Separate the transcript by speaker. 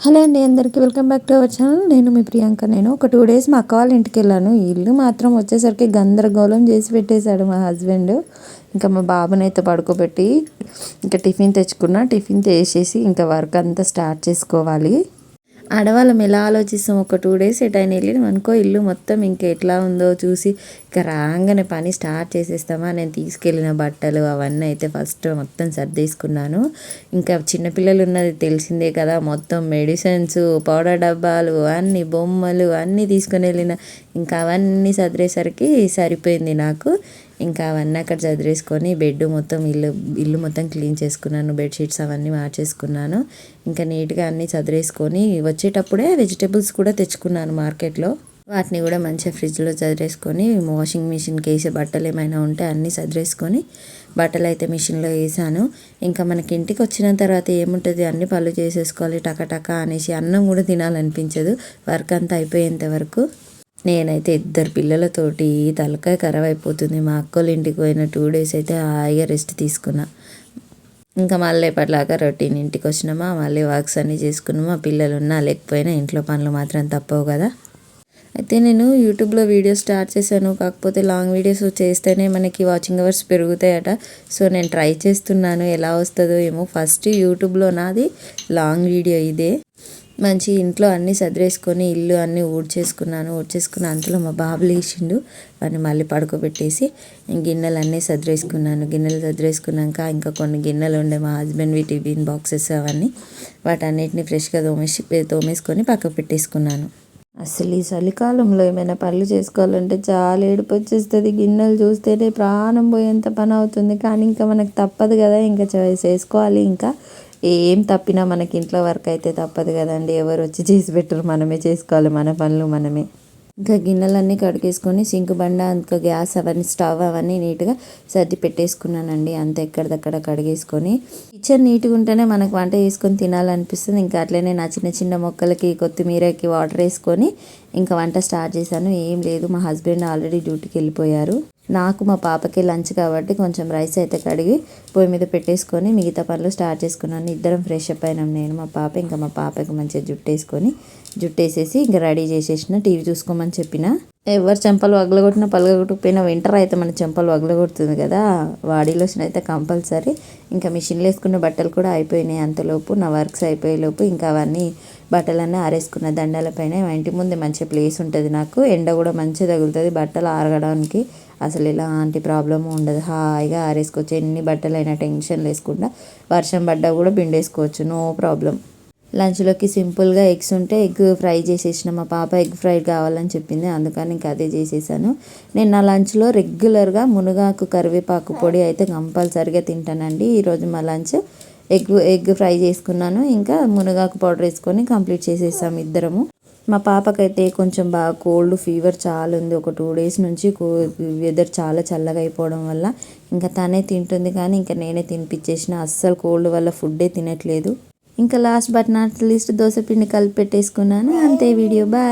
Speaker 1: Hello అండి, అందరికీ welcome back to our channel. నేను మీ ప్రియాంక. నేను ఒక 2 డేస్ మా అక్క వాళ్ళ ఇంటికి వెళ్ళాను. ఈ ఇల్లు మాత్రం వచ్చేసరికి గందరగోళం చేసి పెట్టేశాడు మా హస్బెండ్. ఇంకా మా బాబునైతే పడుకోబెట్టి ఇంకా టిఫిన్ తెచ్చుకున్నా. టిఫిన్ చేసేసి ఇంకా వర్క్ అంతా స్టార్ట్ చేసుకోవాలి. ఆడవాళ్ళం ఎలా ఆలోచిస్తాం, ఒక 2 డేస్ ఎటైనా వెళ్ళినాం అనుకో ఇల్లు మొత్తం ఇంకా ఎట్లా ఉందో చూసి ఇక రాగానే పని స్టార్ట్ చేసేస్తామా. నేను తీసుకెళ్ళిన బట్టలు అవన్నీ అయితే ఫస్ట్ మొత్తం సర్దేసుకున్నాను. ఇంకా చిన్నపిల్లలు ఉన్నది తెలిసిందే కదా, మొత్తం మెడిసిన్స్, పౌడర్ డబ్బాలు, అన్ని బొమ్మలు అన్నీ తీసుకొని వెళ్ళిన. ఇంకా అవన్నీ సదిరేసరికి సరిపోయింది నాకు. ఇంకా అవన్నీ అక్కడ చదివేసుకొని బెడ్ మొత్తం ఇల్లు మొత్తం క్లీన్ చేసుకున్నాను. బెడ్షీట్స్ అవన్నీ మార్చేసుకున్నాను. ఇంకా నీట్గా అన్నీ చదివేసుకొని వచ్చేటప్పుడే వెజిటేబుల్స్ కూడా తెచ్చుకున్నాను మార్కెట్లో. వాటిని కూడా మంచిగా ఫ్రిడ్జ్లో చదివేసుకొని వాషింగ్ మిషన్కి వేసే బట్టలు ఏమైనా ఉంటే అన్నీ చదివేసుకొని బట్టలు అయితే మిషన్లో వేసాను. ఇంకా మనకి ఇంటికి వచ్చిన తర్వాత ఏముంటుంది, అన్ని పనులు చేసేసుకోవాలి టకటక అనేసి. అన్నం కూడా తినాలనిపించదు వర్క్ అంతా అయిపోయేంత వరకు. నేనైతే 2 పిల్లలతోటి తలకాయ ఖరాబ్ అయిపోతుంది. మా అక్కోళ్ళ ఇంటికి పోయిన 2 డేస్ అయితే హాయిగా రెస్ట్ తీసుకున్నా. ఇంకా మళ్ళీ ఎప్పటిలాగా రొటీన్ ఇంటికి వచ్చినామా, మళ్ళీ వర్క్స్ అన్నీ చేసుకున్నామా. పిల్లలు ఉన్నా లేకపోయినా ఇంట్లో పనులు మాత్రం తప్పవు కదా. అయితే నేను యూట్యూబ్లో వీడియోస్ స్టార్ట్ చేశాను. కాకపోతే లాంగ్ వీడియోస్ చేస్తేనే మనకి వాచింగ్ అవర్స్ పెరుగుతాయట. సో నేను ట్రై చేస్తున్నాను, ఎలా వస్తుందో ఏమో. ఫస్ట్ యూట్యూబ్లో నాది లాంగ్ వీడియో ఇదే. మంచి ఇంట్లో అన్నీ సదిరేసుకొని ఇల్లు అన్నీ ఊడ్చేసుకున్నాను. అంతలో మా బాబు లేచిండు. వాడిని మళ్ళీ పడుకోబెట్టేసి గిన్నెలు అన్నీ సదిరేసుకున్నాను. గిన్నెలు సదిరేసుకున్నాక ఇంకా కొన్ని గిన్నెలు ఉండే మా హస్బెండ్వి టిఫిన్ బాక్సెస్ అవన్నీ, వాటన్నిటిని ఫ్రెష్గా తోమేసుకొని పక్కకు పెట్టేసుకున్నాను. అసలు ఈ చలికాలంలో ఏమైనా పనులు చేసుకోవాలంటే చాలా ఏడుపు వచ్చేస్తుంది. గిన్నెలు చూస్తేనే ప్రాణం పోయేంత పని అవుతుంది. కానీ ఇంకా మనకు తప్పదు కదా, ఇంకా చేసుకోవాలి. ఇంకా ఏం తప్పినా మనకి ఇంట్లో వర్క్ అయితే తప్పదు కదండి. ఎవరు వచ్చి చేసి పెట్టరు, మనమే చేసుకోవాలి మన పనులు మనమే. ఇంకా గిన్నెలన్నీ కడిగేసుకొని సింక్ బండ, ఇంకా గ్యాస్ అవన్నీ, స్టవ్ అవన్నీ నీట్గా సర్ది పెట్టేసుకున్నానండి. అంత ఎక్కడిదక్కడ కడిగేసుకొని కిచెన్ నీట్గా ఉంటేనే మనకు వంట చేసుకొని తినాలనిపిస్తుంది. ఇంకా అట్లనే నా చిన్న చిన్న మొక్కలకి కొత్తిమీరకి వాటర్ వేసుకొని ఇంకా వంట స్టార్ట్ చేశాను. ఏం లేదు, మా హస్బెండ్ ఆల్రెడీ డ్యూటీకి వెళ్ళిపోయారు. నాకు మా పాపకి లంచ్ కాబట్టి కొంచెం రైస్ అయితే కడిగి పొయ్యి మీద పెట్టేసుకొని మిగతా పనులు స్టార్ట్ చేసుకున్నాను. ఇద్దరం ఫ్రెష్ అప్ అయినాం, నేను మా పాప. ఇంకా మా పాపకి మంచిగా జుట్టేసేసి ఇంకా రెడీ చేసేసిన. టీవీ చూసుకోమని చెప్పిన. ఎవరు చెంపలు వగలగొట్టినా పగలగొట్టకపోయినా వింటర్ అయితే మన చెంపలు వగలగొడుతుంది కదా. బాడీ లోషన్ అయితే కంపల్సరీ. ఇంకా మిషన్లో వేసుకున్న బట్టలు కూడా అయిపోయినాయి. అంతలోపు నా వర్క్స్ అయిపోయేలోపు ఇంకా అవన్నీ బట్టలన్నీ ఆరేసుకున్న దండాలపైన. మా ఇంటి ముందు మంచి ప్లేస్ ఉంటుంది నాకు, ఎండ కూడా మంచిగా తగులుతుంది. బట్టలు ఆరగడానికి అసలు ఎలాంటి ప్రాబ్లము ఉండదు. హాయిగా ఆరేసుకోవచ్చు. ఎన్ని బట్టలైనా టెన్షన్ లేకుండా, వర్షం పడ్డా కూడా పిండేసుకోవచ్చు, నో ప్రాబ్లం. లంచ్లోకి సింపుల్గా ఎగ్స్ ఉంటే ఎగ్ ఫ్రై చేసేసిన. మా పాప ఎగ్ ఫ్రై కావాలని చెప్పింది, అందుకని ఇంకా అదే చేసేసాను. నేను నా లంచ్లో రెగ్యులర్గా మునగాకు కరివేపాకు పొడి అయితే కంపల్సరీగా తింటానండి. ఈరోజు మా లంచ్ ఎగ్ ఫ్రై చేసుకున్నాను. ఇంకా మునగాకు పౌడర్ వేసుకొని కంప్లీట్ చేసేసాము ఇద్దరము. మా పాపకైతే కొంచెం బాగా కోల్డ్ ఫీవర్ చాలా ఉంది. ఒక 2 డేస్ నుంచి వెదర్ చాలా చల్లగా అయిపోవడం వల్ల ఇంకా తనే తింటుంది. కానీ ఇంకా నేనే తినిపించేసిన. అస్సలు కోల్డ్ వల్ల ఫుడ్డే తినట్లేదు. ఇంకా last but not least dosa పిండి కలిపి పెట్టేసుకున్నాను. అంతే వీడియో. బాయ్.